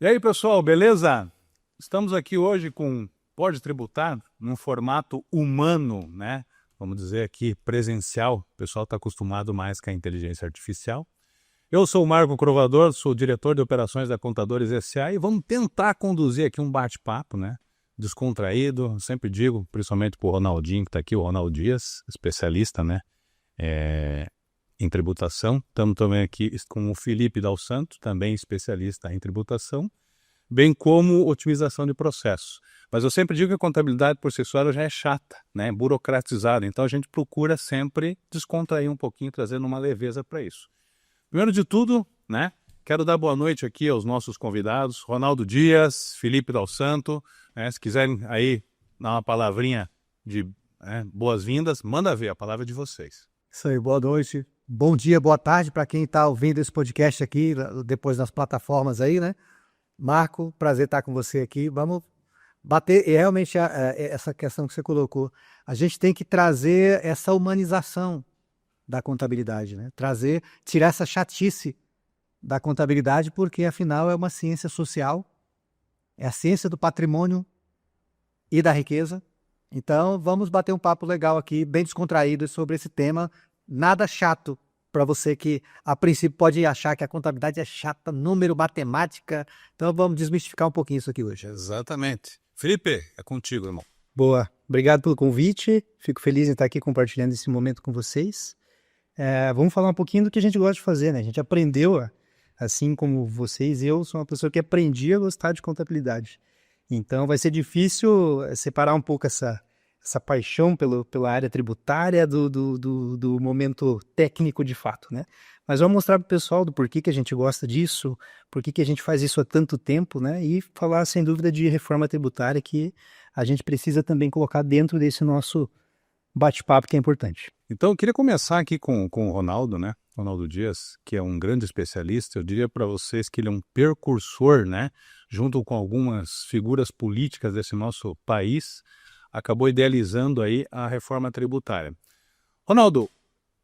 E aí, pessoal, beleza? Estamos aqui hoje com Pode Tributar, num formato humano, né? Vamos dizer aqui, presencial. O pessoal está acostumado mais com a inteligência artificial. Eu sou o Marco Crovador, sou diretor de operações da Contadores S.A. e vamos tentar conduzir aqui um bate-papo, né? Descontraído, sempre digo, principalmente para o Ronaldinho, que está aqui, o Ronaldo Dias, especialista, né? Em tributação. Estamos também aqui com o Felipe Dal Santo, também especialista em tributação, bem como otimização de processos. Mas eu sempre digo que a contabilidade por si só ela já é chata, né? Burocratizada, então a gente procura sempre descontrair um pouquinho, trazendo uma leveza para isso. Primeiro de tudo, né? Quero dar boa noite aqui aos nossos convidados, Ronaldo Dias, Felipe Dal Santo, né? Se quiserem aí dar uma palavrinha de boas-vindas, manda ver, a palavra é de vocês. Isso aí, boa noite, bom dia, boa tarde para quem está ouvindo esse podcast aqui, depois nas plataformas aí, né? Marco, prazer estar com você aqui. Vamos bater, e realmente essa questão que você colocou, a gente tem que trazer essa humanização da contabilidade, né? Tirar essa chatice da contabilidade, porque afinal é uma ciência social, é a ciência do patrimônio e da riqueza. Então, vamos bater um papo legal aqui, bem descontraído sobre esse tema, nada chato para você que, a princípio, pode achar que a contabilidade é chata, número, matemática. Então, vamos desmistificar um pouquinho isso aqui hoje. Exatamente. Felipe, é contigo, irmão. Boa, obrigado pelo convite, fico feliz em estar aqui compartilhando esse momento com vocês. Vamos falar um pouquinho do que a gente gosta de fazer, né? A gente aprendeu, assim como vocês, eu sou uma pessoa que aprendi a gostar de contabilidade. Então vai ser difícil separar um pouco essa paixão pela área tributária do momento técnico de fato, né? Mas vamos mostrar para o pessoal do porquê que a gente gosta disso, porquê que a gente faz isso há tanto tempo, né? E falar, sem dúvida, de reforma tributária que a gente precisa também colocar dentro desse nosso bate-papo que é importante. Então, eu queria começar aqui com o Ronaldo, né? Ronaldo Dias, que é um grande especialista. Eu diria para vocês que ele é um precursor, né? Junto com algumas figuras políticas desse nosso país, acabou idealizando aí a reforma tributária. Ronaldo,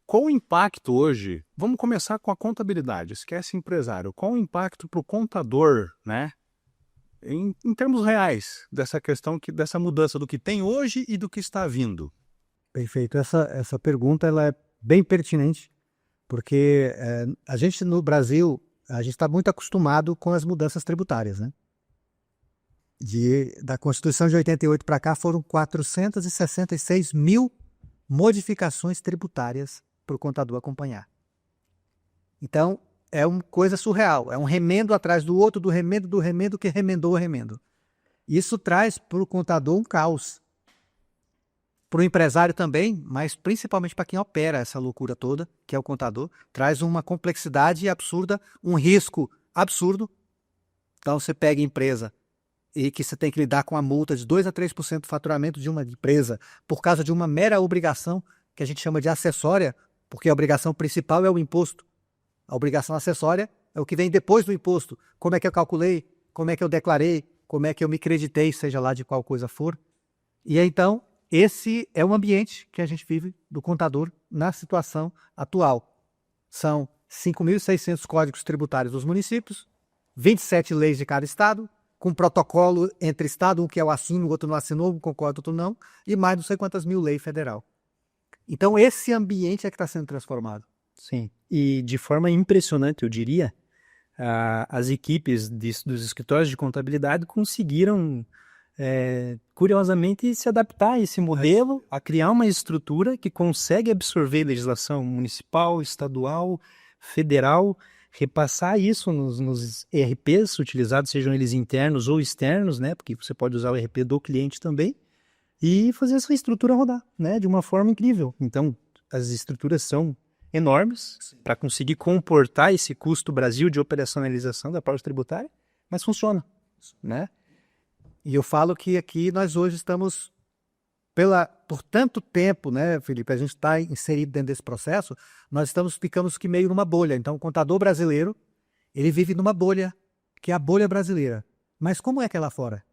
qual o impacto hoje? Vamos começar com a contabilidade, esquece empresário. Qual o impacto para o contador, né? Em termos reais, dessa questão, dessa mudança do que tem hoje e do que está vindo? Perfeito. Essa pergunta ela é bem pertinente, porque a gente no Brasil, a gente está muito acostumado com as mudanças tributárias, né? Da Constituição de 88 para cá foram 466 mil modificações tributárias para o contador acompanhar. Então, é uma coisa surreal, é um remendo atrás do outro, do remendo que remendou o remendo. Isso traz para o contador um caos. Para o empresário também, mas principalmente para quem opera essa loucura toda, que é o contador, traz uma complexidade absurda, um risco absurdo. Então, você pega a empresa e que você tem que lidar com a multa de 2 a 3% do faturamento de uma empresa por causa de uma mera obrigação, que a gente chama de acessória, porque a obrigação principal é o imposto. A obrigação acessória é o que vem depois do imposto. Como é que eu calculei, como é que eu declarei, como é que eu me creditei, seja lá de qual coisa for. E então, esse é o ambiente que a gente vive do contador na situação atual. São 5.600 códigos tributários dos municípios, 27 leis de cada estado, com protocolo entre estado, um que eu assino, o outro não assinou, um concorda, outro não, e mais não sei quantas mil leis federal. Então esse ambiente é que está sendo transformado. Sim, e de forma impressionante, eu diria, as equipes dos escritórios de contabilidade conseguiram, curiosamente, se adaptar a esse modelo, a criar uma estrutura que consegue absorver legislação municipal, estadual, federal, repassar isso nos ERPs utilizados, sejam eles internos ou externos, né? Porque você pode usar o ERP do cliente também, e fazer essa estrutura rodar, né? De uma forma incrível. Então, as estruturas são enormes para conseguir comportar esse custo Brasil de operacionalização da parte tributária, mas funciona, né? E eu falo que aqui nós hoje estamos, por tanto tempo, né, Felipe, a gente está inserido dentro desse processo, nós ficamos que meio numa bolha. Então, o contador brasileiro, ele vive numa bolha, que é a bolha brasileira. Mas como é que é lá fora?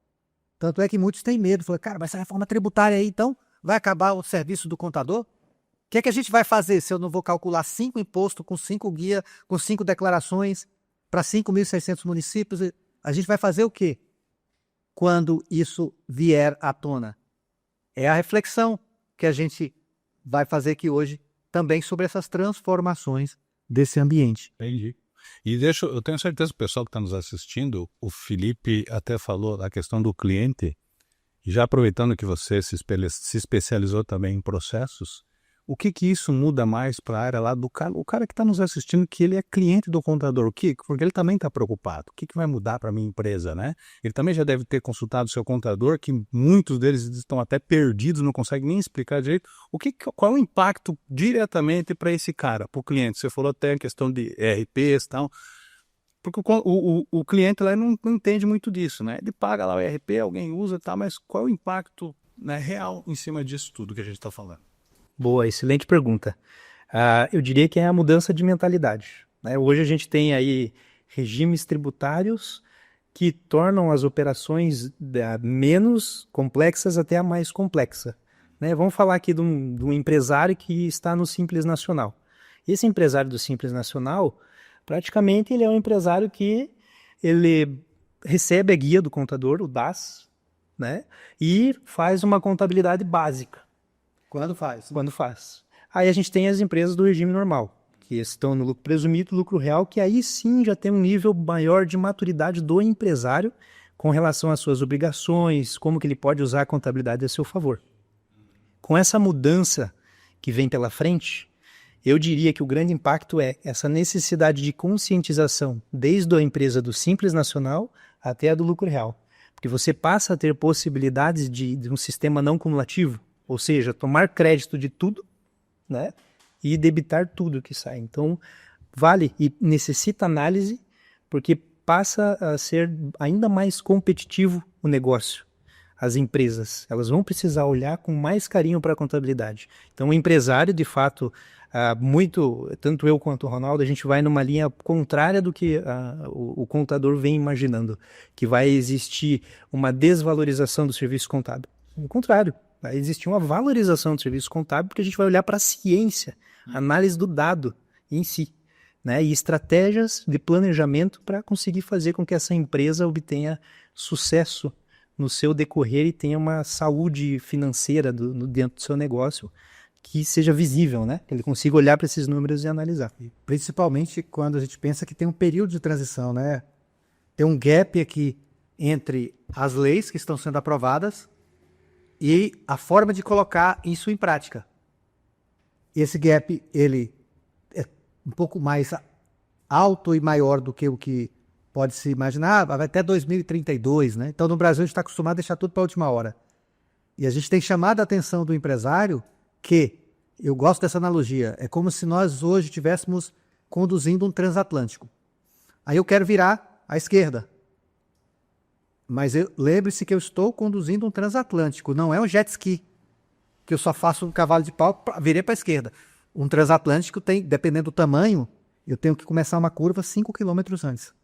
Tanto é que muitos têm medo, falam, cara, mas essa reforma tributária aí, então, vai acabar o serviço do contador? O que é que a gente vai fazer se eu não vou calcular 5 impostos, com 5 guias, com 5 declarações, para 5.600 municípios? a gente vai fazer o quê quando isso vier à tona? É a reflexão que a gente vai fazer aqui hoje também sobre essas transformações desse ambiente. Entendi. E eu tenho certeza que o pessoal que está nos assistindo, o Felipe até falou da questão do cliente, e já aproveitando que você se especializou também em processos, o que isso muda mais para a área lá do cara, o cara que está nos assistindo, que ele é cliente do contador, porque ele também está preocupado, o que vai mudar para a minha empresa, né? Ele também já deve ter consultado o seu contador, que muitos deles estão até perdidos, não conseguem nem explicar direito, qual é o impacto diretamente para esse cara, para o cliente. Você falou até a questão de ERPs e tal, porque o cliente lá não entende muito disso, né? Ele paga lá o ERP, alguém usa e tal, mas qual é o impacto, né, real em cima disso tudo que a gente está falando? Boa, excelente pergunta. Eu diria que é a mudança de mentalidade, né? Hoje a gente tem aí regimes tributários que tornam as operações menos complexas até a mais complexa, né? Vamos falar aqui de um empresário que está no Simples Nacional. Esse empresário do Simples Nacional, praticamente ele é um empresário que ele recebe a guia do contador, o DAS, né? E faz uma contabilidade básica. Quando faz? Quando faz. Aí a gente tem as empresas do regime normal, que estão no lucro presumido, lucro real, que aí sim já tem um nível maior de maturidade do empresário com relação às suas obrigações, como que ele pode usar a contabilidade a seu favor. Com essa mudança que vem pela frente, eu diria que o grande impacto é essa necessidade de conscientização desde a empresa do Simples Nacional até a do lucro real. Porque você passa a ter possibilidades de um sistema não cumulativo, ou seja, tomar crédito de tudo, né, e debitar tudo que sai. Então, vale e necessita análise, porque passa a ser ainda mais competitivo o negócio. As empresas, elas vão precisar olhar com mais carinho para a contabilidade. Então, o empresário, de fato, tanto eu quanto o Ronaldo, a gente vai numa linha contrária do que o contador vem imaginando, que vai existir uma desvalorização do serviço contábil. Ao contrário, vai existir uma valorização do serviço contábil, porque a gente vai olhar para a ciência, a análise do dado em si, né? E estratégias de planejamento para conseguir fazer com que essa empresa obtenha sucesso no seu decorrer e tenha uma saúde financeira dentro do seu negócio que seja visível, né? Que ele consiga olhar para esses números e analisar. Principalmente quando a gente pensa que tem um período de transição, né? Tem um gap aqui entre as leis que estão sendo aprovadas e a forma de colocar isso em prática. Esse gap, ele é um pouco mais alto e maior do que o que pode se imaginar, vai até 2032, né? Então, no Brasil, a gente está acostumado a deixar tudo para a última hora. E a gente tem chamado a atenção do empresário que, eu gosto dessa analogia, é como se nós hoje estivéssemos conduzindo um transatlântico. Aí eu quero virar à esquerda. Mas lembre-se que eu estou conduzindo um transatlântico, não é um jet ski, que eu só faço um cavalo de pau, virei para a esquerda. Um transatlântico tem, dependendo do tamanho, eu tenho que começar uma curva 5 km antes.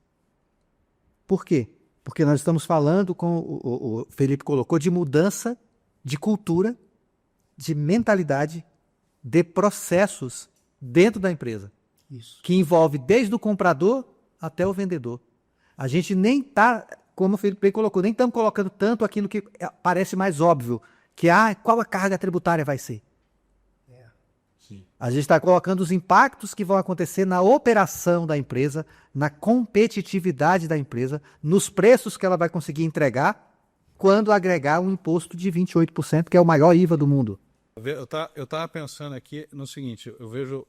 Por quê? Porque nós estamos falando, como o Felipe colocou, de mudança de cultura, de mentalidade, de processos dentro da empresa. Isso. Que envolve desde o comprador até o vendedor. A gente nem está, como o Felipe colocou, nem estamos colocando tanto aquilo que parece mais óbvio, que qual a carga tributária vai ser. Sim. A gente está colocando os impactos que vão acontecer na operação da empresa, na competitividade da empresa, nos preços que ela vai conseguir entregar quando agregar um imposto de 28%, que é o maior IVA do mundo. Eu estava pensando aqui no seguinte, eu vejo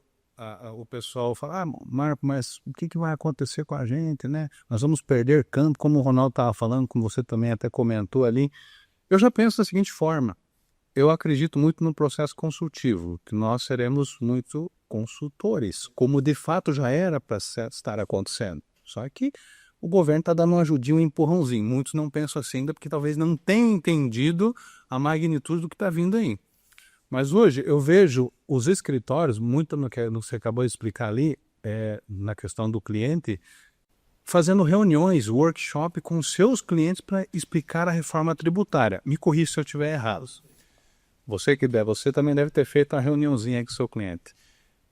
o pessoal falar, Marco, mas o que vai acontecer com a gente, né? Nós vamos perder campo, como o Ronaldo estava falando, como você também até comentou ali. Eu já penso da seguinte forma, eu acredito muito no processo consultivo, que nós seremos muito consultores, como de fato já era para estar acontecendo. Só que o governo está dando uma ajudinha, um empurrãozinho. Muitos não pensam assim ainda porque talvez não tenham entendido a magnitude do que está vindo aí. Mas hoje eu vejo os escritórios, muito no que você acabou de explicar ali, na questão do cliente, fazendo reuniões, workshop com seus clientes para explicar a reforma tributária. Me corrija se eu estiver errado. Você também deve ter feito uma reuniãozinha aí com o seu cliente.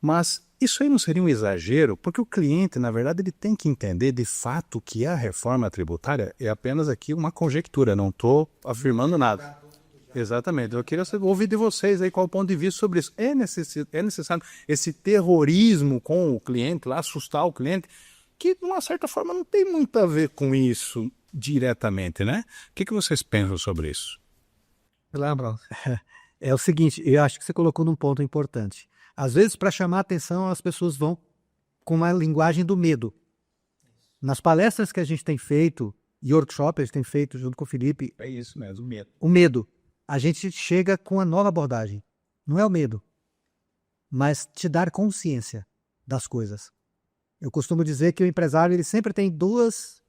Mas Isso aí não seria um exagero? Porque o cliente, na verdade, ele tem que entender de fato que a reforma tributária é apenas aqui uma conjectura, não estou afirmando nada. Exatamente. Eu queria ouvir de vocês aí qual o ponto de vista sobre isso. É necessário esse terrorismo com o cliente, lá, assustar o cliente, que de uma certa forma não tem muito a ver com isso diretamente, né? O que vocês pensam sobre isso? Lembra? É o seguinte, eu acho que você colocou num ponto importante. Às vezes, para chamar a atenção, as pessoas vão com uma linguagem do medo. Nas palestras que a gente tem feito, e workshops a gente tem feito junto com o Felipe, É isso mesmo, o medo. o medo. A gente chega com a nova abordagem. Não é o medo, mas te dar consciência das coisas. Eu costumo dizer que o empresário ele sempre tem duas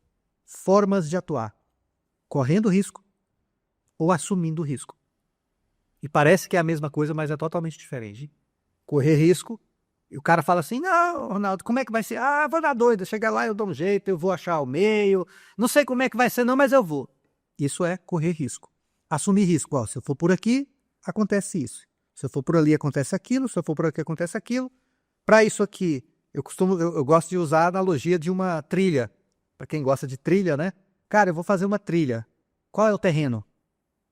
formas de atuar: correndo risco ou assumindo risco. E parece que é a mesma coisa, mas é totalmente diferente. Correr risco, e o cara fala assim: não, Ronaldo, como é que vai ser? Ah, vou dar doida, chegar lá eu dou um jeito, eu vou achar o meio, não sei como é que vai ser não, mas eu vou. Isso é correr risco. Assumir risco, ó, se eu for por aqui, acontece isso. Se eu for por ali, acontece aquilo, se eu for por aqui, acontece aquilo. Para isso aqui, eu gosto de usar a analogia de uma trilha. Para quem gosta de trilha, né? Cara, eu vou fazer uma trilha. Qual é o terreno?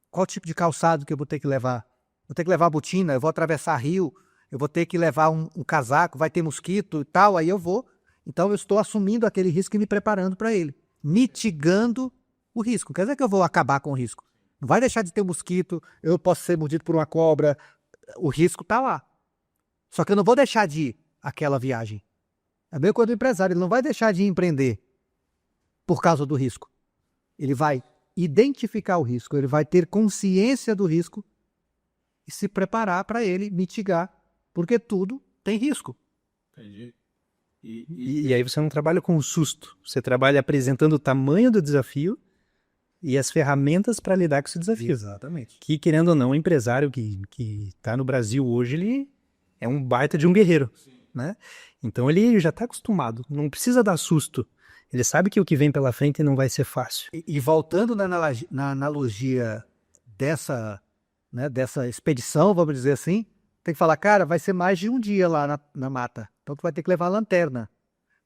Qual tipo de calçado que eu vou ter que levar? Vou ter que levar botina, eu vou atravessar rio, eu vou ter que levar um casaco, vai ter mosquito e tal, aí eu vou. Então eu estou assumindo aquele risco e me preparando para ele, mitigando o risco. Quer dizer que eu vou acabar com o risco. Não vai deixar de ter mosquito, eu posso ser mordido por uma cobra, o risco está lá. Só que eu não vou deixar de ir àquela viagem. É bem quando o empresário, ele não vai deixar de empreender por causa do risco. Ele vai identificar o risco, ele vai ter consciência do risco e se preparar para ele mitigar, porque tudo tem risco. Entendi. E aí você não trabalha com o susto, você trabalha apresentando o tamanho do desafio e as ferramentas para lidar com esse desafio. Exatamente. Que, querendo ou não, o empresário que está no Brasil hoje, ele é um baita de um guerreiro, né? Então ele já está acostumado, não precisa dar susto. Ele sabe que o que vem pela frente não vai ser fácil. E voltando na analogia dessa, né, dessa expedição, vamos dizer assim, tem que falar, cara, vai ser mais de um dia lá na mata. Então tu vai ter que levar a lanterna.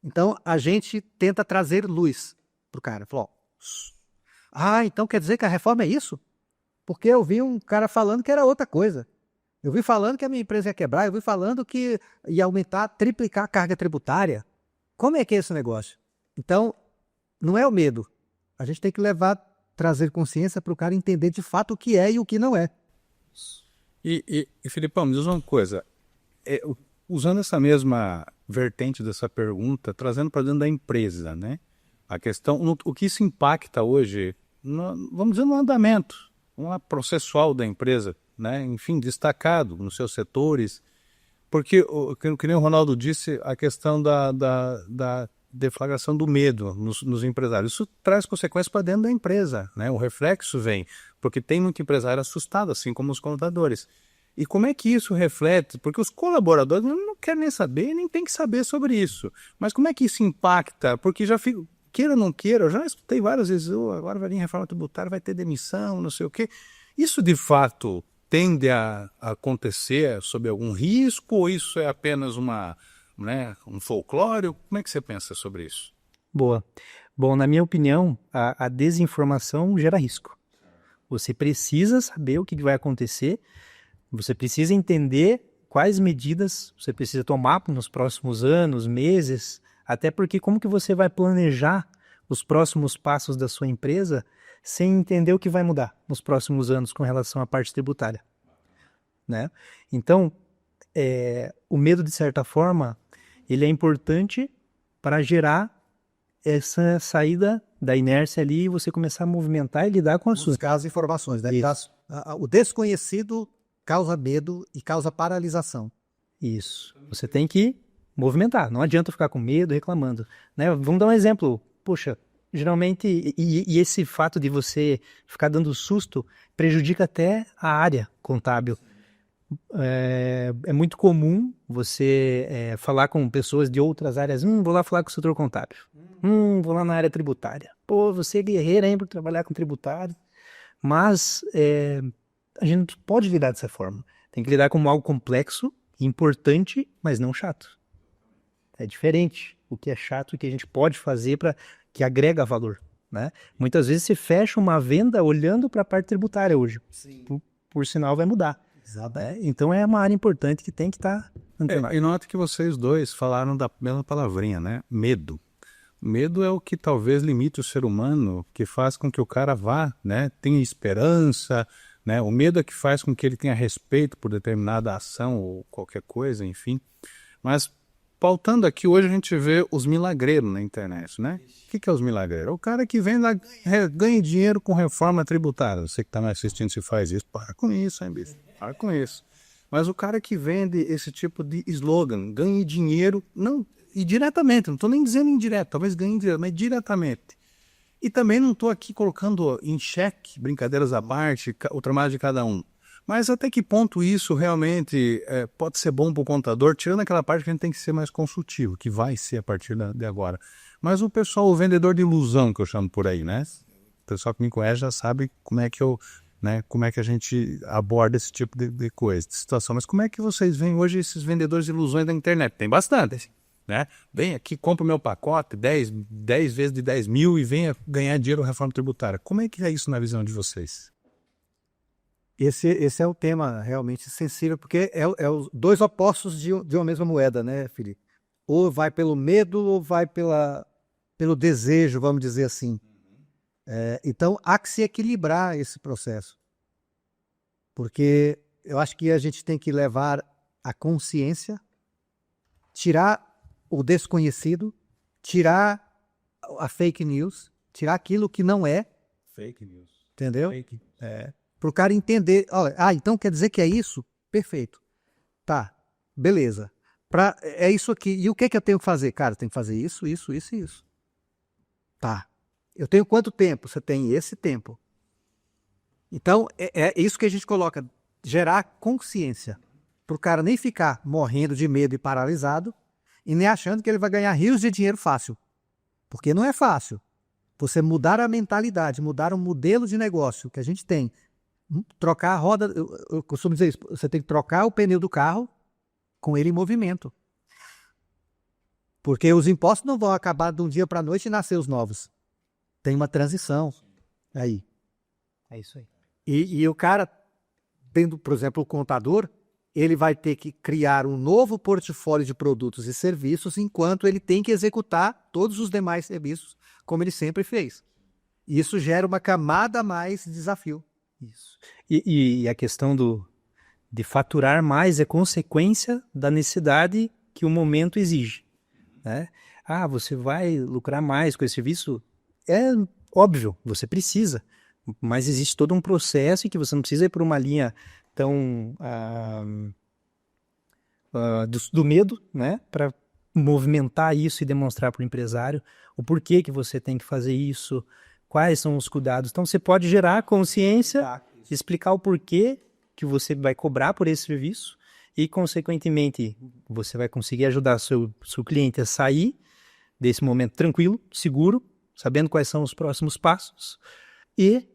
Então a gente tenta trazer luz pro cara. Falou, então quer dizer que a reforma é isso? Porque eu vi um cara falando que era outra coisa. Eu vi falando que a minha empresa ia quebrar, eu vi falando que ia aumentar, triplicar a carga tributária. Como é que é esse negócio? Então, não é o medo. A gente tem que trazer consciência para o cara entender de fato o que é e o que não é. E Filipão, me diz uma coisa. Usando essa mesma vertente dessa pergunta, trazendo para dentro da empresa, né? A questão, o que isso impacta hoje, vamos dizer, no andamento, processual da empresa, né? Enfim, destacado nos seus setores. Porque, que nem o Ronaldo disse, a questão da deflagração do medo nos empresários. Isso traz consequências para dentro da empresa, né? O reflexo vem, porque tem muito empresário assustado, assim como os contadores. E como é que isso reflete? Porque os colaboradores não querem nem saber, nem tem que saber sobre isso. Mas como é que isso impacta? Porque já fico, queira ou não queira, eu já escutei várias vezes, agora vai vir reforma tributária, vai ter demissão, não sei o quê. Isso de fato tende a acontecer sob algum risco ou isso é apenas um folclore? Como é que você pensa sobre isso? Boa. Bom, na minha opinião, a desinformação gera risco. Você precisa saber o que vai acontecer, você precisa entender quais medidas você precisa tomar nos próximos anos, meses, até porque como que você vai planejar os próximos passos da sua empresa sem entender o que vai mudar nos próximos anos com relação à parte tributária, né? Então, o medo, de certa forma, ele é importante para gerar essa saída da inércia ali e você começar a movimentar e lidar com as suas. Buscar as informações, né? O desconhecido causa medo e causa paralisação. Isso. Você tem que movimentar. Não adianta ficar com medo, reclamando, né? Vamos dar um exemplo. Poxa, geralmente, e esse fato de você ficar dando susto prejudica até a área contábil. É muito comum você falar com pessoas de outras áreas. Vou lá falar com o setor contábil. Vou lá na área tributária. Pô, você é guerreiro, hein, por trabalhar com tributário. Mas a gente não pode lidar dessa forma. Tem que lidar como algo complexo, importante, mas não chato. É diferente o que é chato e o que a gente pode fazer para que agrega valor, né? Muitas vezes você fecha uma venda olhando para a parte tributária hoje. Por sinal, vai mudar. Exato. Né? Então é uma área importante que tem que estar antenado. E nota que vocês dois falaram da mesma palavrinha, né? Medo. Medo é o que talvez limite o ser humano, que faz com que o cara vá, né? Tenha esperança, né? O medo é que faz com que ele tenha respeito por determinada ação ou qualquer coisa, enfim. Mas pautando aqui, hoje a gente vê os milagreiros na internet, né? O que é os milagreiros? O cara que vem lá, ganha dinheiro com reforma tributária. Você que está me assistindo se faz isso, para com isso, hein, bicho? Para com isso. Mas o cara que vende esse tipo de slogan, ganhe dinheiro, não, e diretamente, não estou nem dizendo indireto, talvez ganhe indireto, mas diretamente. E também não estou aqui colocando em xeque, brincadeiras à parte, o trabalho de cada um. Mas até que ponto isso realmente pode ser bom para o contador, tirando aquela parte que a gente tem que ser mais consultivo, que vai ser a partir de agora. Mas o pessoal, o vendedor de ilusão, que eu chamo por aí, né? O pessoal que me conhece já sabe como é que como é que a gente aborda esse tipo de coisa, de situação. Mas como é que vocês veem hoje esses vendedores de ilusões da internet? Tem bastante, né? Vem aqui, compra o meu pacote, 10 vezes de 10 mil e venha ganhar dinheiro com reforma tributária. Como é que é isso na visão de vocês? Esse é o tema realmente sensível, porque é os dois opostos de uma mesma moeda, né, Felipe? Ou vai pelo medo ou vai pelo desejo, vamos dizer assim. Então, há que se equilibrar esse processo. Porque eu acho que a gente tem que levar a consciência, tirar o desconhecido, tirar a fake news, tirar aquilo que não é, Fake news. entendeu? Fake. Para o cara entender, olha, então quer dizer que é isso? Perfeito. Tá, beleza. É isso aqui. E o que eu tenho que fazer? Cara, eu tenho que fazer isso, isso, isso e isso. Tá. Eu tenho quanto tempo? Você tem esse tempo. Então, é isso que a gente coloca, gerar consciência. Para o cara nem ficar morrendo de medo e paralisado e nem achando que ele vai ganhar rios de dinheiro fácil. Porque não é fácil. Você mudar a mentalidade, mudar o modelo de negócio que a gente tem, trocar a roda, eu costumo dizer isso, você tem que trocar o pneu do carro com ele em movimento. Porque os impostos não vão acabar de um dia para a noite e nascer os novos. Tem uma transição aí. É isso aí. E o cara, tendo, por exemplo, o contador, ele vai ter que criar um novo portfólio de produtos e serviços, enquanto ele tem que executar todos os demais serviços, como ele sempre fez. E isso gera uma camada a mais de desafio. Isso. E a questão de faturar mais é consequência da necessidade que o momento exige. Né? Ah, você vai lucrar mais com esse serviço? É óbvio, você precisa. Mas existe todo um processo em que você não precisa ir por uma linha tão do medo, né, para movimentar isso e demonstrar para o empresário o porquê que você tem que fazer isso, quais são os cuidados. Então você pode gerar consciência, explicar o porquê que você vai cobrar por esse serviço e, consequentemente, você vai conseguir ajudar seu cliente a sair desse momento tranquilo, seguro, sabendo quais são os próximos passos e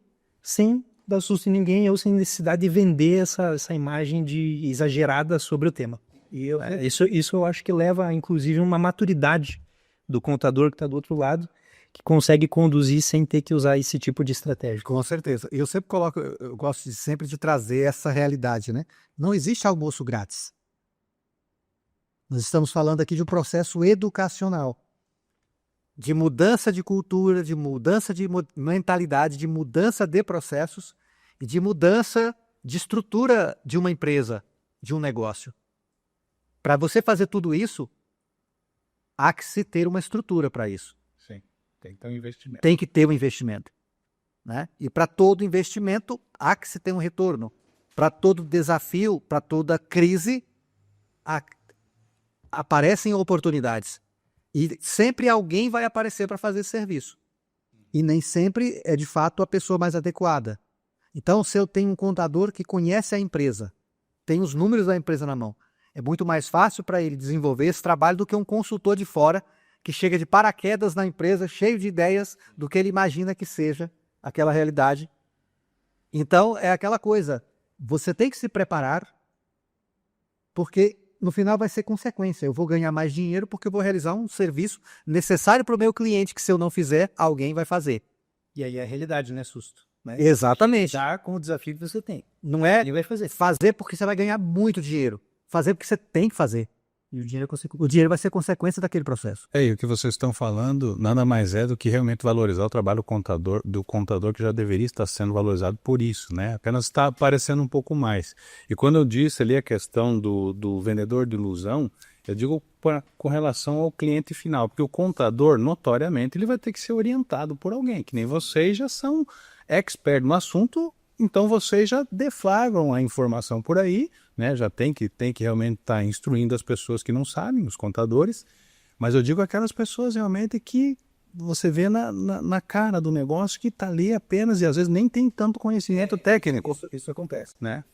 sem dar susto em ninguém ou sem necessidade de vender essa imagem exagerada sobre o tema. E isso eu acho que leva, inclusive, uma maturidade do contador que está do outro lado, que consegue conduzir sem ter que usar esse tipo de estratégia. Com certeza. Eu sempre eu gosto sempre de trazer essa realidade, né? Não existe almoço grátis. Nós estamos falando aqui de um processo educacional, de mudança de cultura, de mudança de mentalidade, de mudança de processos e de mudança de estrutura de uma empresa, de um negócio. Para você fazer tudo isso, há que se ter uma estrutura para isso. Sim, tem que ter um investimento. Tem que ter um investimento. Né? E para todo investimento, há que se ter um retorno. Para todo desafio, para toda crise, aparecem oportunidades. E sempre alguém vai aparecer para fazer esse serviço. E nem sempre é, de fato, a pessoa mais adequada. Então, se eu tenho um contador que conhece a empresa, tem os números da empresa na mão, é muito mais fácil para ele desenvolver esse trabalho do que um consultor de fora que chega de paraquedas na empresa, cheio de ideias do que ele imagina que seja aquela realidade. Então, é aquela coisa, você tem que se preparar, porque no final vai ser consequência. Eu vou ganhar mais dinheiro porque eu vou realizar um serviço necessário para o meu cliente, que se eu não fizer, alguém vai fazer. E aí é a realidade, não é susto. Né? Exatamente. Já com o desafio que você tem. Não é Ele vai fazer. fazer porque você vai ganhar muito dinheiro. Fazer porque você tem que fazer. E o dinheiro é O dinheiro vai ser consequência daquele processo. E o que vocês estão falando nada mais é do que realmente valorizar o trabalho do contador que já deveria estar sendo valorizado por isso, né? Apenas está aparecendo um pouco mais. E quando eu disse ali a questão do vendedor de ilusão, eu digo com relação ao cliente final, porque o contador, notoriamente, ele vai ter que ser orientado por alguém, que nem vocês já são expert no assunto, então vocês já deflagram a informação por aí, né? Já tem que realmente estar instruindo as pessoas que não sabem, os contadores, mas eu digo aquelas pessoas realmente que você vê na cara do negócio que está ali apenas e às vezes nem tem tanto conhecimento técnico. Isso acontece. Né?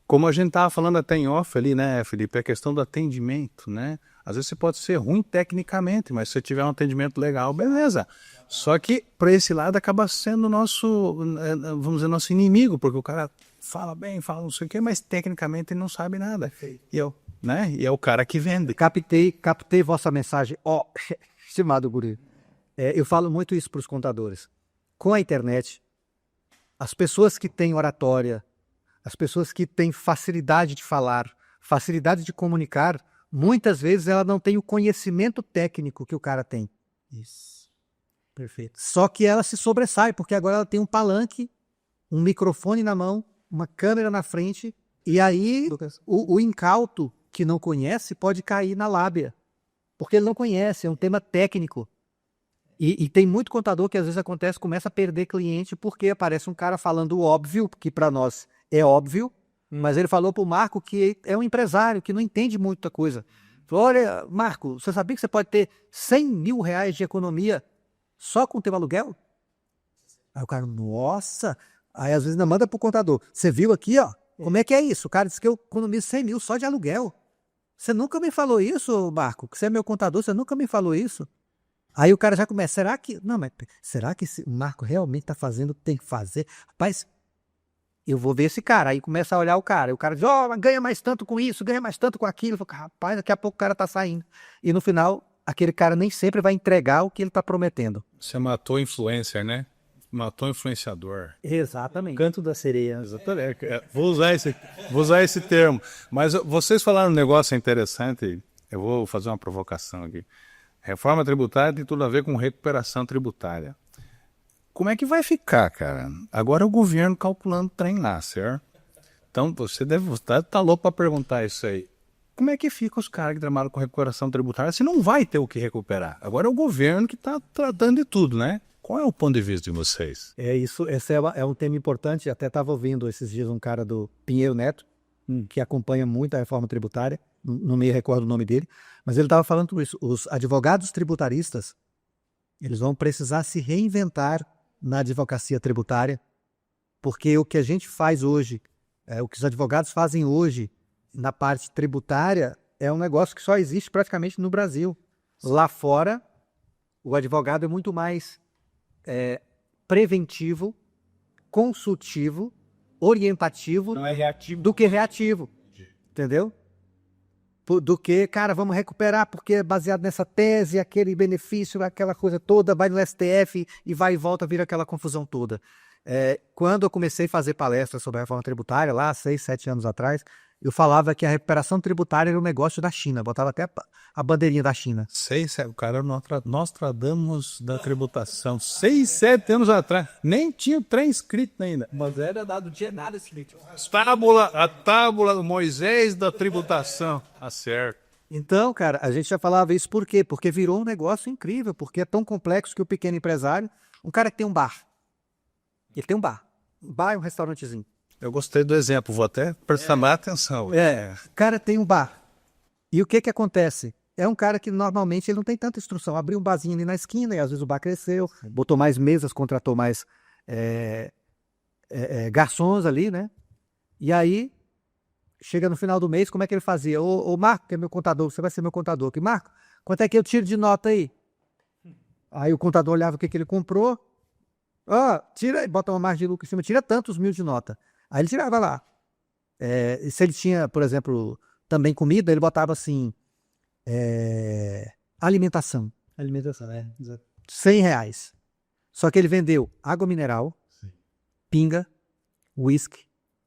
Como a gente estava falando até em off ali, né, Felipe, é a questão do atendimento, né? Às vezes você pode ser ruim tecnicamente, mas se você tiver um atendimento legal, beleza. Só que, para esse lado, acaba sendo nosso, vamos dizer, nosso inimigo, porque o cara fala bem, fala não sei o quê, mas tecnicamente ele não sabe nada. E é o cara que vende. Captei vossa mensagem. Estimado guri, eu falo muito isso para os contadores. Com a internet, as pessoas que têm oratória, as pessoas que têm facilidade de falar, facilidade de comunicar, muitas vezes ela não tem o conhecimento técnico que o cara tem. Isso. Perfeito. Só que ela se sobressai, porque agora ela tem um palanque, um microfone na mão, uma câmera na frente, e aí o incauto que não conhece pode cair na lábia, porque ele não conhece, é um tema técnico. E tem muito contador que às vezes começa a perder cliente porque aparece um cara falando o óbvio, que para nós é óbvio, mas ele falou para o Marco que é um empresário, que não entende muita coisa. Falou, olha, Marco, você sabia que você pode ter 100 mil reais de economia só com o teu aluguel? Aí o cara, nossa... Aí às vezes ainda manda para o contador. Você viu aqui, ó? Como é que é isso? O cara disse que eu economizo 100 mil só de aluguel. Você nunca me falou isso, Marco? Que você é meu contador, você nunca me falou isso? Aí o cara já começa, será que o Marco realmente está fazendo o que tem que fazer? Rapaz, eu vou ver esse cara. Aí começa a olhar o cara. E o cara diz, ganha mais tanto com isso, ganha mais tanto com aquilo. Eu falo, rapaz, daqui a pouco o cara está saindo. E no final, aquele cara nem sempre vai entregar o que ele está prometendo. Você matou o influencer, né? Matou o influenciador. Exatamente. Canto da sereia. Exatamente. Vou usar esse termo. Mas vocês falaram um negócio interessante. Eu vou fazer uma provocação aqui. Reforma tributária tem tudo a ver com recuperação tributária. Como é que vai ficar, cara? Agora o governo calculando o trem lá, certo? Então você deve estar louco para perguntar isso aí. Como é que fica os caras que trabalham com recuperação tributária se não vai ter o que recuperar? Agora é o governo que está tratando de tudo, né? Qual é o ponto de vista de vocês? Esse é um tema importante. Até estava ouvindo esses dias um cara do Pinheiro Neto, que acompanha muito a reforma tributária, não me recordo o nome dele, mas ele estava falando tudo isso. Os advogados tributaristas, eles vão precisar se reinventar na advocacia tributária, porque o que a gente faz hoje, o que os advogados fazem hoje na parte tributária, é um negócio que só existe praticamente no Brasil. Lá fora, o advogado é muito mais preventivo, consultivo, orientativo, Não é reativo. do que reativo, entendeu? Do que, cara, vamos recuperar porque é baseado nessa tese, aquele benefício, aquela coisa toda, vai no STF e vai e volta, vira aquela confusão toda. Quando eu comecei a fazer palestras sobre a reforma tributária, lá 6, 7 anos atrás, eu falava que a recuperação tributária era um negócio da China, botava até a bandeirinha da China. O cara Nostradamus da tributação. 6, 7 anos atrás. Nem tinha o trem escrito ainda. Mas era dado, não tinha nada escrito. A tábula do Moisés da tributação. Certo. Então, cara, a gente já falava isso por quê? Porque virou um negócio incrível, porque é tão complexo que o pequeno empresário, um cara que tem um bar, ele tem um bar é um restaurantezinho. Eu gostei do exemplo, vou até prestar mais atenção. O cara tem um bar. E o que acontece? É um cara que normalmente ele não tem tanta instrução. Abriu um barzinho ali na esquina e às vezes o bar cresceu, botou mais mesas, contratou mais garçons ali, né? E aí, chega no final do mês, como é que ele fazia? Ô Marco, que é meu contador, você vai ser meu contador aqui. Marco, quanto é que eu tiro de nota aí? Aí o contador olhava o que ele comprou. Tira, bota uma margem de lucro em cima, tira tantos mil de nota. Aí ele tirava lá. Se ele tinha, por exemplo, também comida, ele botava assim, alimentação, Alimentação, exato. R$ 100. Só que ele vendeu água mineral, pinga, whisky,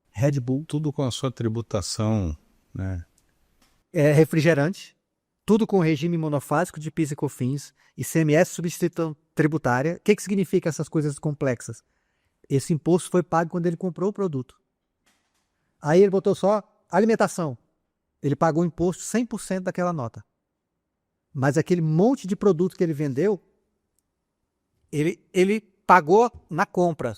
Red Bull, Tudo com a sua tributação, né? refrigerante, tudo com regime monofásico de PIS e COFINS, ICMS substituição tributária. O que significa essas coisas complexas? Esse imposto foi pago quando ele comprou o produto. Aí ele botou só alimentação. Ele pagou o imposto 100% daquela nota. Mas aquele monte de produto que ele vendeu, ele pagou na compra.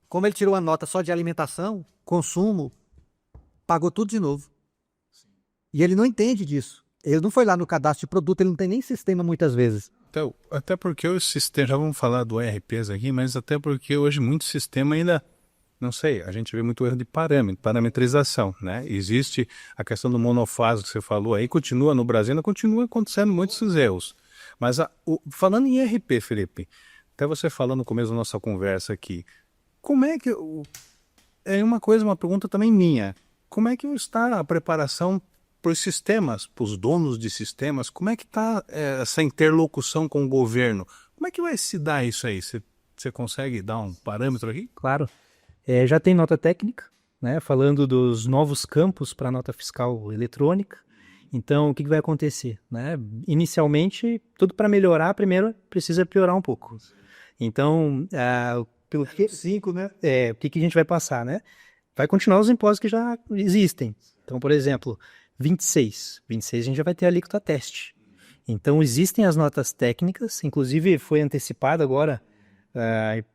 Como ele tirou a nota só de alimentação, consumo, pagou tudo de novo. E ele não entende disso. Ele não foi lá no cadastro de produto, ele não tem nem sistema muitas vezes. Então, até porque os sistemas, já vamos falar do ERPs aqui, mas até porque hoje muito sistema ainda, não sei, a gente vê muito erro de parametrização, né? Existe a questão do monofásico que você falou aí, continua no Brasil, ainda continua acontecendo muitos erros. Mas falando em ERP, Felipe, até você falando no começo da nossa conversa aqui, como é que... É uma pergunta também minha. Como é que está a preparação para os sistemas, para os donos de sistemas? Como é que está essa interlocução com o governo? Como é que vai se dar isso aí? Você consegue dar um parâmetro aqui? Claro. Já tem nota técnica, né, falando dos novos campos para nota fiscal eletrônica. Então, o que vai acontecer? Né? Inicialmente, tudo para melhorar, primeiro precisa piorar um pouco. Então, pelo que 5, né? o que a gente vai passar, né? Vai continuar os impostos que já existem. Então, por exemplo, 26 a gente já vai ter a alíquota teste. Então, existem as notas técnicas, inclusive foi antecipado agora,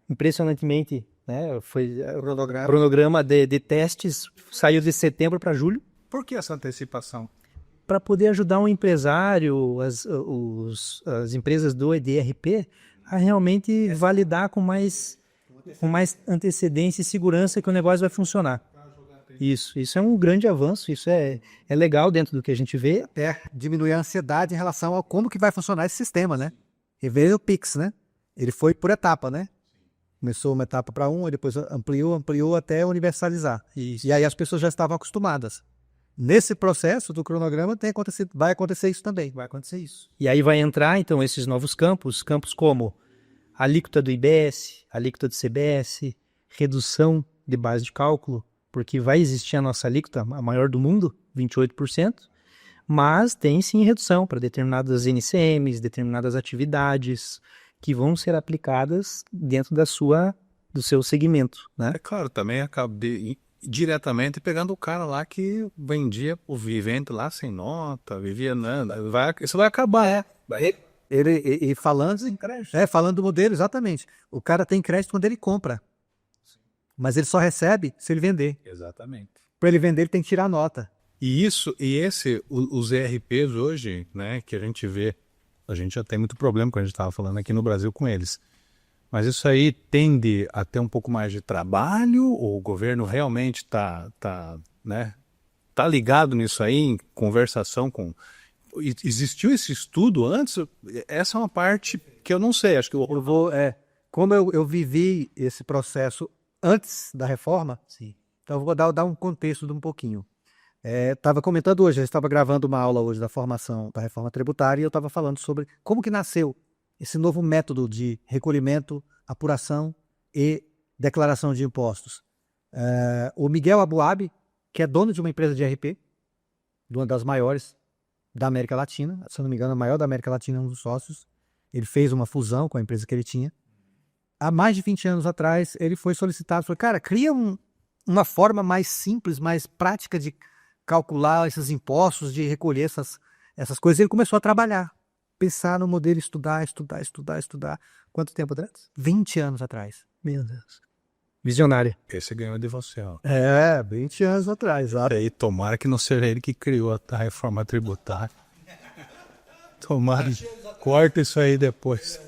impressionantemente, né? Foi o cronograma de testes, saiu de setembro para julho. Por que essa antecipação? Para poder ajudar um empresário, as empresas do EDRP, a realmente validar com mais antecedência e segurança que o negócio vai funcionar. Isso é um grande avanço, isso é legal dentro do que a gente vê. Diminuir a ansiedade em relação a como que vai funcionar esse sistema, né? E veio o Pix, né? Ele foi por etapa, né? Começou uma etapa para e depois ampliou até universalizar. Isso. E aí as pessoas já estavam acostumadas. Nesse processo do cronograma vai acontecer isso também. Vai acontecer isso. E aí vai entrar, então, esses novos campos como a alíquota do IBS, a alíquota do CBS, redução de base de cálculo, porque vai existir a nossa alíquota, a maior do mundo, 28%, mas tem sim redução para determinadas NCMs, determinadas atividades que vão ser aplicadas dentro do seu segmento, né? É claro, também acabei diretamente pegando o cara lá que vendia o vivente lá sem nota, vivia, né? Isso vai acabar, Ele falando em crédito. Falando do modelo, exatamente. O cara tem crédito quando ele compra. Mas ele só recebe se ele vender. Exatamente. Para ele vender, ele tem que tirar a nota. Os ERPs hoje, né, que a gente vê, a gente já tem muito problema, como a gente estava falando aqui no Brasil com eles. Mas isso aí tende a ter um pouco mais de trabalho, ou o governo realmente tá ligado nisso aí, em conversação com... Existiu esse estudo antes? Essa é uma parte que eu não sei, acho que como eu vivi esse processo antes da reforma, sim. Então eu vou dar um contexto de um pouquinho. Estava comentando hoje, eu estava gravando uma aula hoje da formação da reforma tributária e eu estava falando sobre como que nasceu esse novo método de recolhimento, apuração e declaração de impostos. O Miguel Abuab, que é dono de uma empresa de ERP, de uma das maiores da América Latina, se eu não me engano, a maior da América Latina, um dos sócios, ele fez uma fusão com a empresa que ele tinha. Há mais de 20 anos atrás, ele foi solicitado, falou, cara, cria uma forma mais simples, mais prática de calcular esses impostos, de recolher essas coisas. Ele começou a trabalhar, pensar no modelo, estudar. Quanto tempo atrás? 20 anos atrás. Meu Deus. Visionário. Esse ganhou de você, ó. 20 anos atrás. E aí, tomara que não seja ele que criou a reforma tributária. Tomara, corta isso aí depois.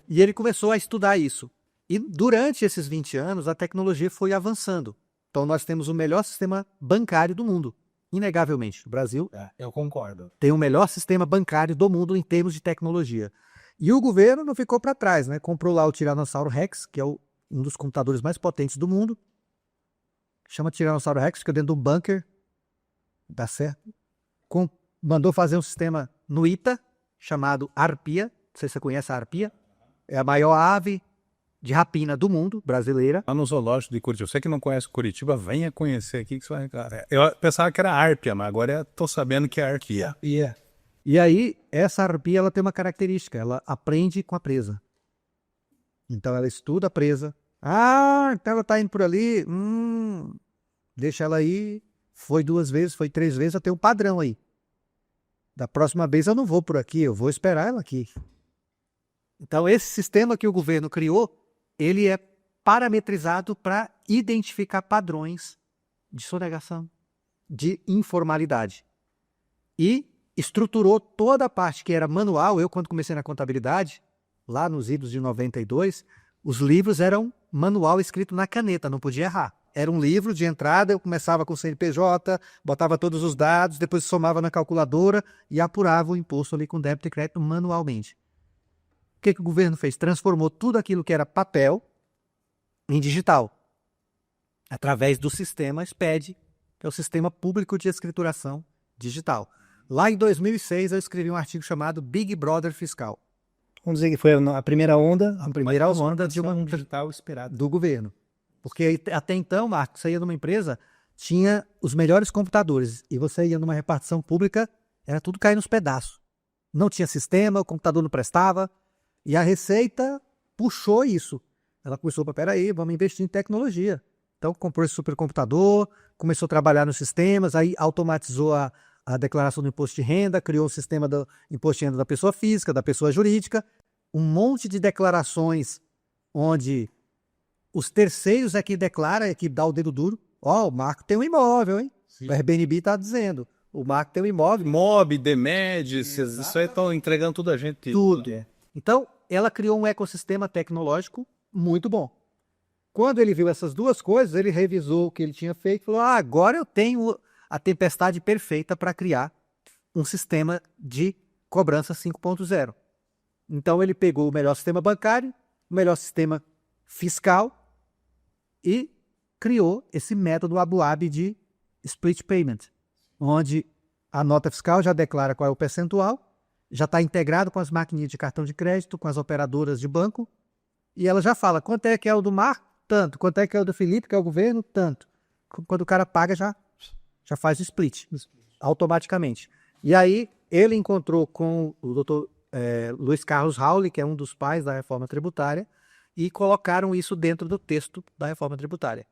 E ele começou a estudar isso. E durante esses 20 anos, a tecnologia foi avançando. Então, nós temos o melhor sistema bancário do mundo, inegavelmente. O Brasil Eu concordo. tem o melhor sistema bancário do mundo em termos de tecnologia. E o governo não ficou para trás, né? Comprou lá o Tiranossauro Rex, que é um dos computadores mais potentes do mundo. Chama Tiranossauro Rex, fica dentro de um bunker. Dá certo. mandou fazer um sistema no ITA, chamado Arpia. Não sei se você conhece a Arpia. É a maior ave de rapina do mundo, brasileira. Lá no zoológico de Curitiba. Você que não conhece Curitiba, venha conhecer aqui que você vai... Cara, eu pensava que era Árpia, mas agora estou sabendo que é Arpia. E aí, essa arpia ela tem uma característica, ela aprende com a presa. Então ela estuda a presa. Ah, então ela está indo por ali. Deixa ela aí. Foi 2 vezes, foi 3 vezes, eu tenho um padrão aí. Da próxima vez eu não vou por aqui, eu vou esperar ela aqui. Então esse sistema que o governo criou, ele é parametrizado para identificar padrões de sonegação, de informalidade. E estruturou toda a parte que era manual. Eu, quando comecei na contabilidade, lá nos idos de 92, os livros eram manual escrito na caneta, não podia errar. Era um livro de entrada, eu começava com o CNPJ, botava todos os dados, depois somava na calculadora e apurava o imposto ali com débito e crédito manualmente. O que o governo fez? Transformou tudo aquilo que era papel em digital, através do sistema SPED, que é o Sistema Público de Escrituração Digital. Lá em 2006, eu escrevi um artigo chamado Big Brother Fiscal. Vamos dizer que foi a primeira onda. A primeira onda de uma digital esperada. do governo. Porque até então, Marcos, você ia numa empresa, tinha os melhores computadores, e você ia numa repartição pública, era tudo cair nos pedaços. Não tinha sistema, o computador não prestava, e a Receita puxou isso. Ela puxou para, peraí, vamos investir em tecnologia. Então, comprou esse supercomputador, começou a trabalhar nos sistemas, aí automatizou a declaração do imposto de renda, criou o sistema do imposto de renda da pessoa física, da pessoa jurídica, um monte de declarações onde os terceiros é que declara, é que dá o dedo duro. O Marco tem um imóvel, hein? Sim. O Airbnb está dizendo. O Marco tem um imóvel. Mob, Demed, isso aí estão entregando tudo a gente. Tudo. Então, ela criou um ecossistema tecnológico muito bom. Quando ele viu essas duas coisas, ele revisou o que ele tinha feito e falou, agora eu tenho a tempestade perfeita para criar um sistema de cobrança 5.0. Então, ele pegou o melhor sistema bancário, o melhor sistema fiscal e criou esse método ABUAB de split payment, onde a nota fiscal já declara qual é o percentual, já está integrado com as maquininhas de cartão de crédito, com as operadoras de banco, e ela já fala quanto é que é o do Mar, tanto, quanto é que é o do Felipe, que é o governo, tanto. Quando o cara paga, já faz o split, automaticamente. E aí, ele encontrou com o doutor Luiz Carlos Rauli, que é um dos pais da reforma tributária, e colocaram isso dentro do texto da reforma tributária.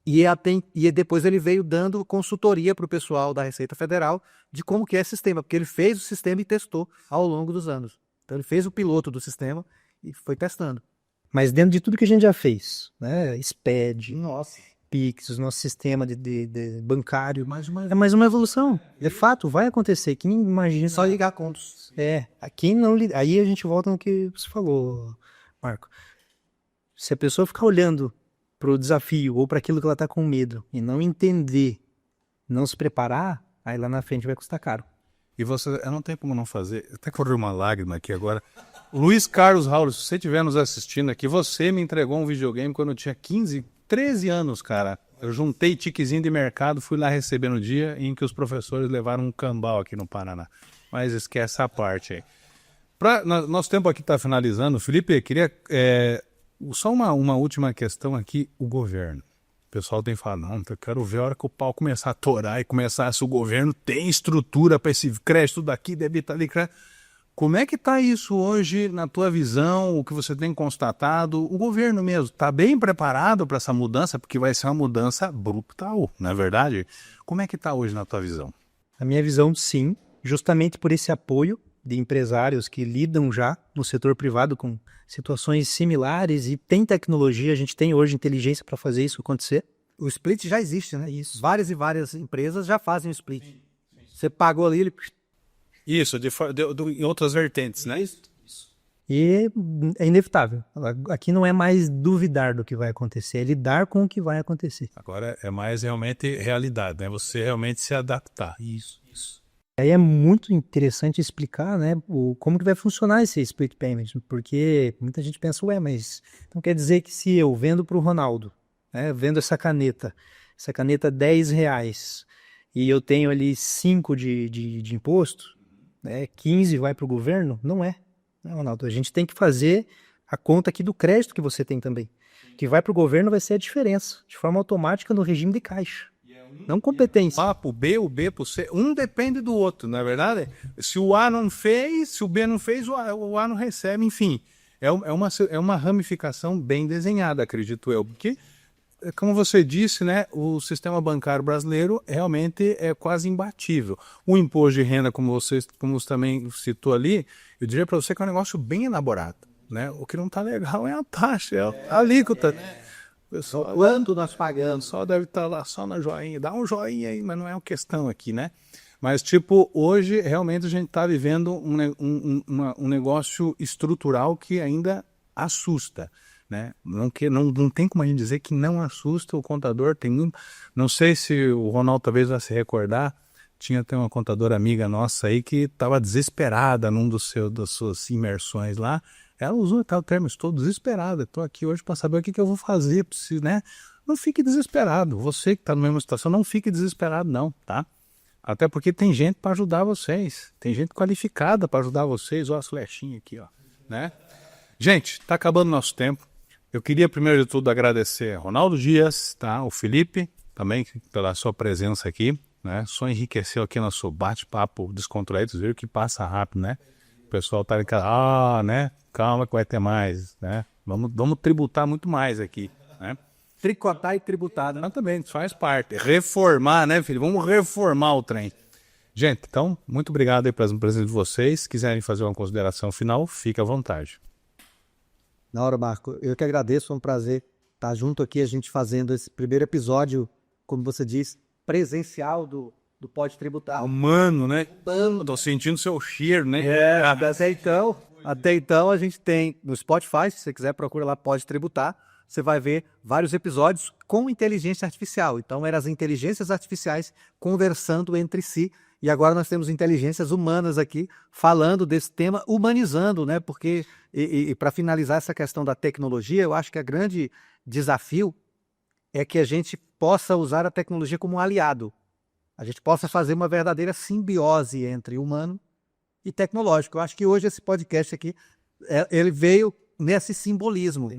E depois ele veio dando consultoria para o pessoal da Receita Federal de como que é esse sistema, porque ele fez o sistema e testou ao longo dos anos. Então ele fez o piloto do sistema e foi testando. Mas dentro de tudo que a gente já fez, né? SPED, Nossa. Pix, o nosso sistema de bancário, é mais uma evolução. De fato, vai acontecer. Quem imagina... Só ligar contas. Quem não... Aí a gente volta no que você falou, Marco. Se a pessoa ficar olhando para o desafio ou para aquilo que ela está com medo e não entender, não se preparar, aí lá na frente vai custar caro. E você, eu não tenho como não fazer, até correu uma lágrima aqui agora. Luiz Carlos Raul, se você estiver nos assistindo aqui, você me entregou um videogame quando eu tinha 13 anos, cara. Eu juntei tiquezinho de mercado, fui lá receber no dia em que os professores levaram um cambau aqui no Paraná. Mas esquece essa parte aí. Nosso tempo aqui está finalizando. Felipe, queria... só uma última questão aqui, o governo. O pessoal tem falado, não, eu quero ver a hora que o pau começar a torar e começar, se o governo tem estrutura para esse crédito daqui, debita ali, crédito. Como é que está isso hoje, na tua visão, o que você tem constatado? O governo mesmo está bem preparado para essa mudança? Porque vai ser uma mudança brutal, não é verdade? Como é que está hoje na tua visão? A minha visão, sim, justamente por esse apoio de empresários que lidam já no setor privado com situações similares e tem tecnologia, a gente tem hoje inteligência para fazer isso acontecer. O split já existe, né? Isso. Várias e várias empresas já fazem o split. Sim. Você pagou ali, ele... Isso, em outras vertentes, né? Isso. E é inevitável. Aqui não é mais duvidar do que vai acontecer, é lidar com o que vai acontecer. Agora é mais realmente realidade, né? Você realmente se adaptar. Isso. Aí é muito interessante explicar, né, como que vai funcionar esse split payment, porque muita gente pensa, mas então quer dizer que se eu vendo para o Ronaldo, né, vendo essa caneta R$10, e eu tenho ali 5 de imposto, né, 15 vai para o governo, não é, né, Ronaldo? A gente tem que fazer a conta aqui do crédito que você tem também. O que vai para o governo vai ser a diferença, de forma automática no regime de caixa. Não competência. A pro B, o B pro C, um depende do outro, não é verdade? Se o A não fez, se o B não fez, o A não recebe, enfim. É uma ramificação bem desenhada, acredito eu, porque, como você disse, né, o sistema bancário brasileiro realmente é quase imbatível. O imposto de renda, como você também citou ali, eu diria para você que é um negócio bem elaborado, né? O que não está legal é a taxa, é a alíquota. Pessoal, Quanto nós pagamos? só deve estar lá só na joinha. Dá um joinha aí, mas não é uma questão aqui, né? Mas, tipo, hoje realmente a gente está vivendo um negócio estrutural que ainda assusta, né? Não tem como a gente dizer que não assusta o contador. Não sei se o Ronaldo talvez vai se recordar, tem uma contadora amiga nossa aí que estava desesperada das suas imersões lá. Ela usou o termo, estou desesperada, estou aqui hoje para saber o que eu vou fazer, né? Não fique desesperado, você que está na mesma situação, não fique desesperado não, tá? Até porque tem gente para ajudar vocês, tem gente qualificada para ajudar vocês, ó as flechinhas aqui, ó, né? Gente, está acabando o nosso tempo, eu queria primeiro de tudo agradecer a Ronaldo Dias, tá? O Felipe, também pela sua presença aqui, né? Só enriqueceu aqui nosso bate-papo descontraído, vocês viram que passa rápido, né? O pessoal tá em casa, né? Calma que vai ter mais, né? Vamos tributar muito mais aqui, né? Tricotar e tributar, né? Também faz parte. Reformar, né, filho? Vamos reformar o trem. Gente, então, muito obrigado aí pela presença de vocês. Se quiserem fazer uma consideração final, fique à vontade. Na hora, Marco, eu que agradeço, foi um prazer estar junto aqui, a gente fazendo esse primeiro episódio, como você diz, presencial do Pode Tributar. Humano, né? Tô sentindo seu cheiro, né? Até então a gente tem no Spotify, se você quiser procura lá Pode Tributar, você vai ver vários episódios com inteligência artificial. Então eram as inteligências artificiais conversando entre si e agora nós temos inteligências humanas aqui falando desse tema, humanizando, né? Porque, e para finalizar essa questão da tecnologia, eu acho que o grande desafio é que a gente possa usar a tecnologia como um aliado. A gente possa fazer uma verdadeira simbiose entre humano e tecnológico. Eu acho que hoje esse podcast aqui, ele veio nesse simbolismo,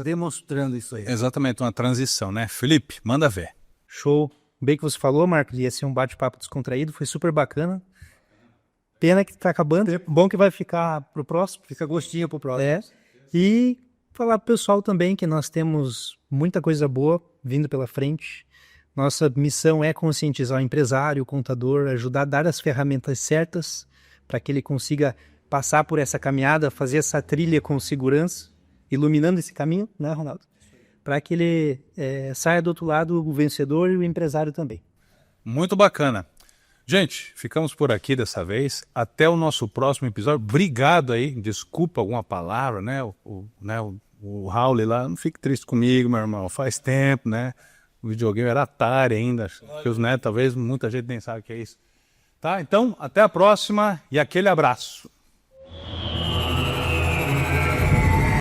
demonstrando isso aí. Exatamente, uma transição, né? Felipe, manda ver. Show. Bem que você falou, Marcos, ia ser um bate-papo descontraído, foi super bacana. Pena que tá acabando, bom que vai ficar pro próximo. Fica gostinho pro próximo. É. E falar pro pessoal também que nós temos muita coisa boa vindo pela frente. Nossa missão é conscientizar o empresário, o contador, ajudar a dar as ferramentas certas para que ele consiga passar por essa caminhada, fazer essa trilha com segurança, iluminando esse caminho, né, Ronaldo? Para que ele saia do outro lado o vencedor e o empresário também. Muito bacana. Gente, ficamos por aqui dessa vez. Até o nosso próximo episódio. Obrigado aí. Desculpa alguma palavra, né? O Raul lá, não fique triste comigo, meu irmão. Faz tempo, né? O videogame era Atari ainda. Que os netos, talvez muita gente nem sabe o que é isso. Tá? Então, até a próxima e aquele abraço.